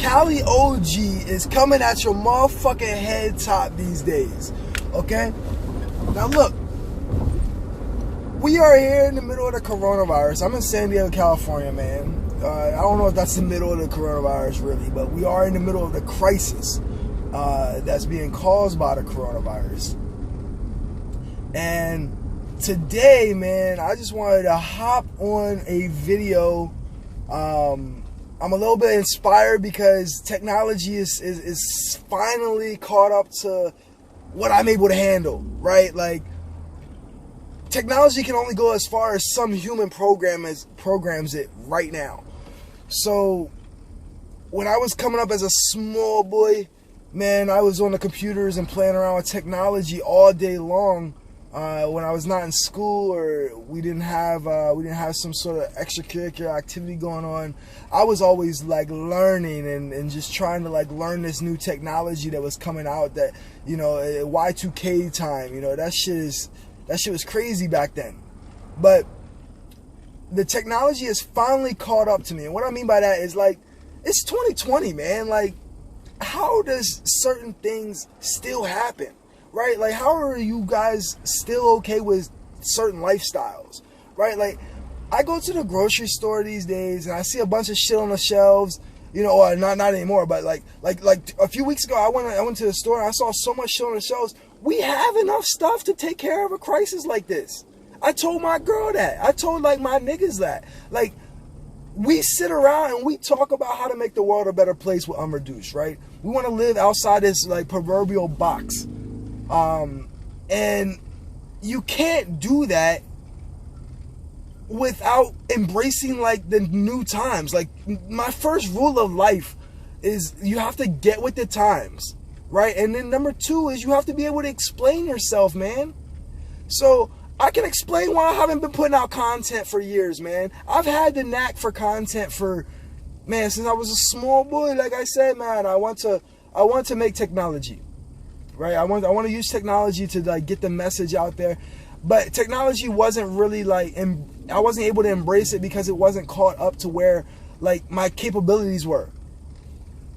Cali OG is coming at your motherfucking head top these days. Okay? Now look, we are here in the middle of the coronavirus. I'm in San Diego, California, man. I don't know if that's the middle of the coronavirus really, but we are in the middle of the crisis that's being caused by the coronavirus. And today, man, I just wanted to hop on a video. I'm a little bit inspired because technology is finally caught up to what I'm able to handle, right? Like, technology can only go as far as some human programs it right now. So when I was coming up as a small boy, man, I was on the computers and playing around with technology all day long. When I was not in school or we didn't have some sort of extracurricular activity going on, I was always like learning and just trying to like learn this new technology that was coming out, that, you know, Y2K time, you know, that shit was crazy back then. But the technology has finally caught up to me. And what I mean by that is, like, it's 2020, man. Like, how does certain things still happen, right? Like, how are you guys still okay with certain lifestyles, right? Like, I go to the grocery store these days and I see a bunch of shit on the shelves, you know, or not anymore, but like a few weeks ago, I went to the store and I saw so much shit on the shelves. We have enough stuff to take care of a crisis like this. I told my girl that. I told like my niggas that. Like, we sit around and we talk about how to make the world a better place with Unreduced, right? We want to live outside this like proverbial box. And you can't do that without embracing like the new times. Like, my first rule of life is you have to get with the times, right? And then number two is you have to be able to explain yourself, man. So I can explain why I haven't been putting out content for years, man. I've had the knack for content for, man, since I was a small boy. Like I said, man, I want to make technology, right? I want to use technology to like get the message out there. But technology wasn't really like, I wasn't able to embrace it because it wasn't caught up to where like my capabilities were.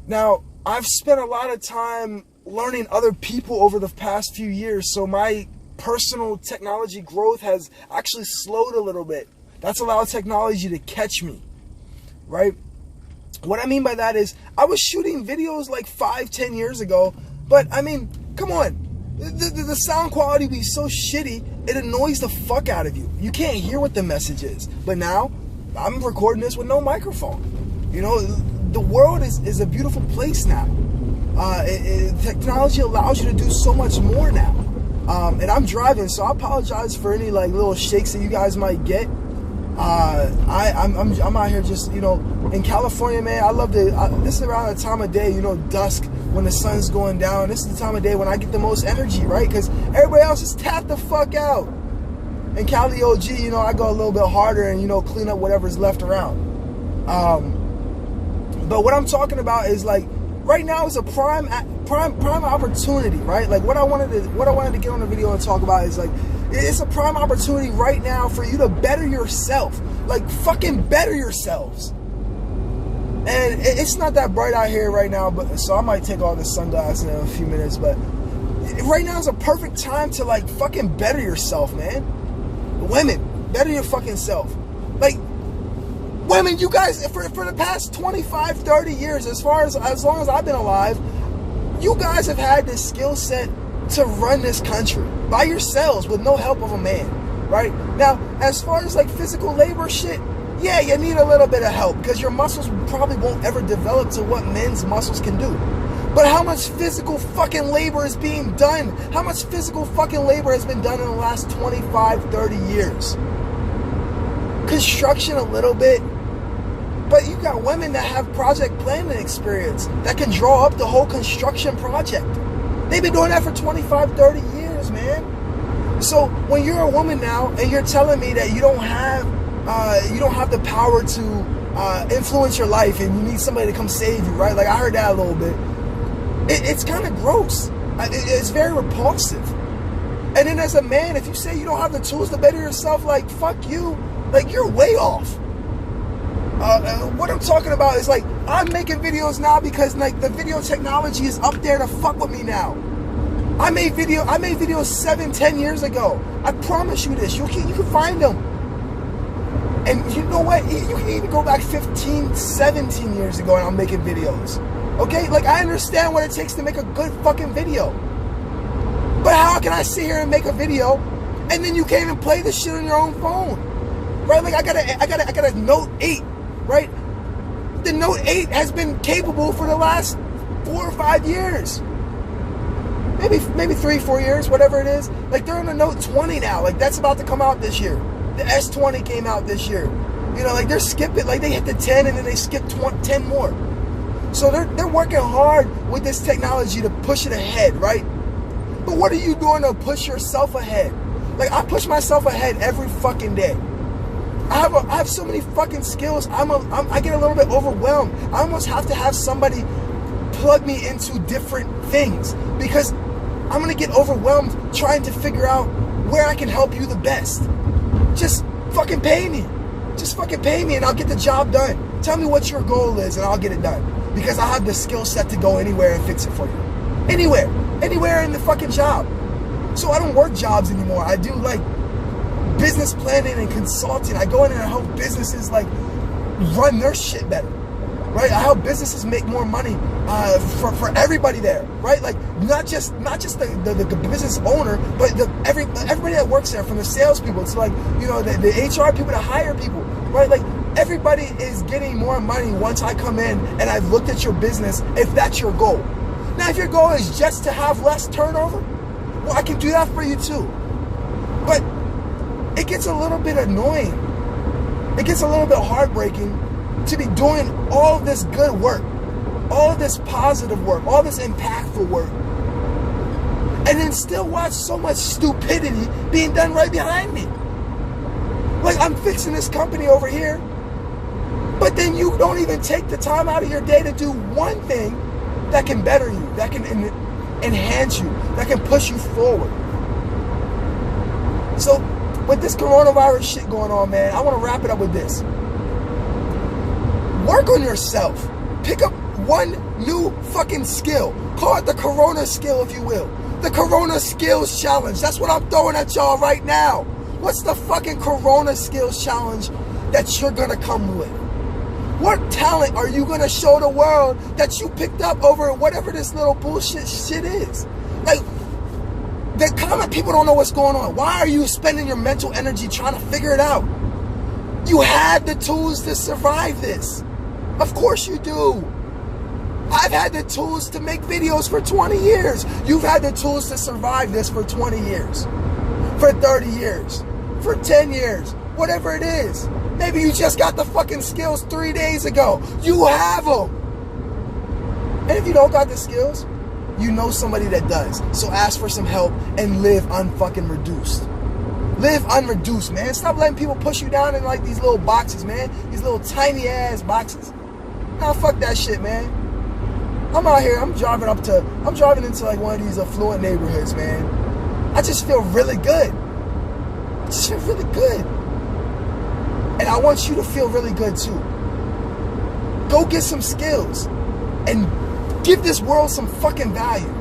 Now, I've spent a lot of time learning other people over the past few years, so my personal technology growth has actually slowed a little bit. That's allowed technology to catch me, right? What I mean by that is, I was shooting videos like 5-10 years ago, but I mean, come on, the sound quality be so shitty, it annoys the fuck out of you. You can't hear what the message is. But now, I'm recording this with no microphone. You know, the world is a beautiful place now. Technology allows you to do so much more now. And I'm driving, so I apologize for any like little shakes that you guys might get. I'm out here just, you know, in California, man. I love this is around the time of day, you know, dusk, when the sun's going down. This is the time of day when I get the most energy, right? Because everybody else is tapped the fuck out. In Cali OG, you know, I go a little bit harder and, you know, clean up whatever's left around. But what I'm talking about is like, right now is a prime opportunity, right? Like, what I wanted to get on the video and talk about is like, it's a prime opportunity right now for you to better yourself. Like, fucking better yourselves. And it's not that bright out here right now, but so I might take all the sunglasses in a few minutes. But right now is a perfect time to like fucking better yourself, man. Women, better your fucking self. Like, women, you guys, for the past 25, 30 years, as long as I've been alive, you guys have had this skill set to run this country by yourselves with no help of a man, right? Now, as far as like physical labor shit, yeah, you need a little bit of help because your muscles probably won't ever develop to what men's muscles can do. But how much physical fucking labor is being done? How much physical fucking labor has been done in the last 25, 30 years? Construction a little bit. But you got women that have project planning experience that can draw up the whole construction project. They've been doing that for 25, 30 years, man. So when you're a woman now and you're telling me that you don't have the power to influence your life and you need somebody to come save you, right? Like, I heard that a little bit. It's kind of gross. It's very repulsive. And then as a man, if you say you don't have the tools to better yourself, like, fuck you. Like, you're way off. What I'm talking about is like, I'm making videos now because like the video technology is up there to fuck with me now. I made videos 7-10 years ago. I promise you this. You can find them. And you know what? You can even go back 15, 17 years ago and I'm making videos. Okay? Like, I understand what it takes to make a good fucking video. But how can I sit here and make a video and then you can't even play this shit on your own phone? Right? Like, I got a Note 8, right? The Note 8 has been capable for the last 4 or 5 years. Maybe 3-4 years, whatever it is. Like, they're on the Note 20 now. Like, that's about to come out this year. The S20 came out this year. You know, like, they're skipping. Like, they hit the 10 and then they skip 10 more. So they're working hard with this technology to push it ahead, right? But what are you doing to push yourself ahead? Like, I push myself ahead every fucking day. I have so many fucking skills. I get a little bit overwhelmed. I almost have to have somebody plug me into different things because I'm gonna get overwhelmed trying to figure out where I can help you the best. Just fucking pay me. Just fucking pay me and I'll get the job done. Tell me what your goal is and I'll get it done. Because I have the skill set to go anywhere and fix it for you. Anywhere in the fucking job. So I don't work jobs anymore. I do like business planning and consulting. I go in and I help businesses like run their shit better. Right? I help businesses make more money for everybody there, right? Like not just the business owner, but everybody that works there, from the salespeople to like, you know, the HR people to hire people, right? Like everybody is getting more money once I come in and I've looked at your business, if that's your goal. Now, if your goal is just to have less turnover, well, I can do that for you too. But it gets a little bit annoying. It gets a little bit heartbreaking to be doing all of this good work, all of this positive work, all this impactful work, and then still watch so much stupidity being done right behind me. Like, I'm fixing this company over here, but then you don't even take the time out of your day to do one thing that can better you, that can enhance you, that can push you forward. So, with this coronavirus shit going on, man, I want to wrap it up with this. Work on yourself. Pick up one new fucking skill. Call it the Corona skill, if you will. The Corona Skills Challenge. That's what I'm throwing at y'all right now. What's the fucking Corona Skills Challenge that you're gonna come with? What talent are you gonna show the world that you picked up over whatever this little bullshit shit is? Like, the common people don't know what's going on. Why are you spending your mental energy trying to figure it out? You had the tools to survive this. Of course you do. I've had the tools to make videos for 20 years. You've had the tools to survive this for 20 years, for 30 years, for 10 years, whatever it is. Maybe you just got the fucking skills 3 days ago. You have them. And if you don't got the skills, you know somebody that does. So ask for some help and live unfucking reduced. Live unreduced, man. Stop letting people push you down in like these little boxes, man. These little tiny ass boxes. Nah, fuck that shit, man. I'm out here, I'm driving into like one of these affluent neighborhoods, man. I just feel really good. I just feel really good. And I want you to feel really good too. Go get some skills and give this world some fucking value.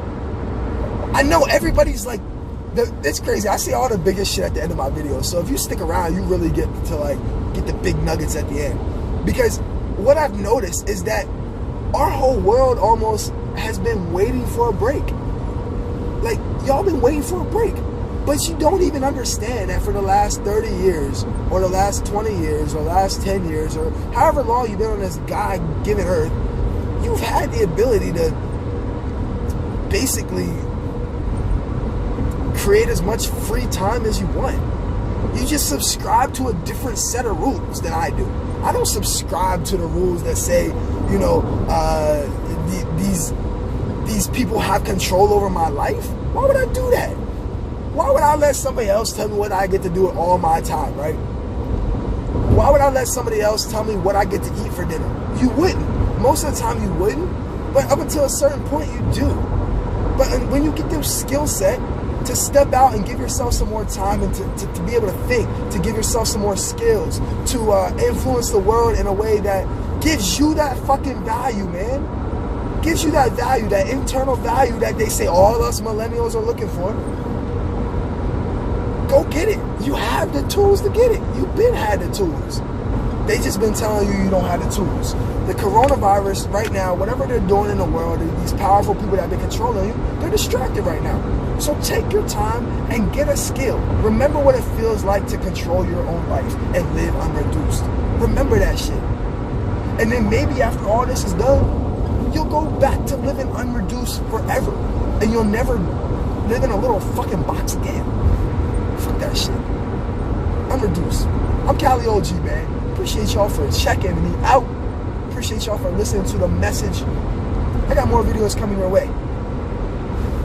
I know everybody's like, it's crazy. I say all the biggest shit at the end of my videos. So if you stick around, you really get the big nuggets at the end. Because what I've noticed is that our whole world almost has been waiting for a break. Like, y'all been waiting for a break. But you don't even understand that for the last 30 years, or the last 20 years, or the last 10 years, or however long you've been on this God-given earth, you've had the ability to basically create as much free time as you want. You just subscribe to a different set of rules than I do. I don't subscribe to the rules that say, you know, these people have control over my life. Why would I do that? Why would I let somebody else tell me what I get to do with all my time, right? Why would I let somebody else tell me what I get to eat for dinner? You wouldn't. Most of the time you wouldn't, but up until a certain point you do. But when you get this skill set to step out and give yourself some more time and to be able to think, to give yourself some more skills, to influence the world in a way that gives you that fucking value, man. Gives you that value, that internal value that they say all us millennials are looking for. Go get it. You have the tools to get it. You've been had the tools. They just been telling you don't have the tools. The coronavirus right now, whatever they're doing in the world, these powerful people that have been controlling you, they're distracted right now. So take your time and get a skill. Remember what it feels like to control your own life and live unreduced. Remember that shit. And then maybe after all this is done, you'll go back to living unreduced forever. And you'll never live in a little fucking box again. Fuck that shit. Unreduced. I'm Cali OG, man. Appreciate y'all for checking me out. Appreciate y'all for listening to the message. I got more videos coming your way.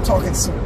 Talking soon.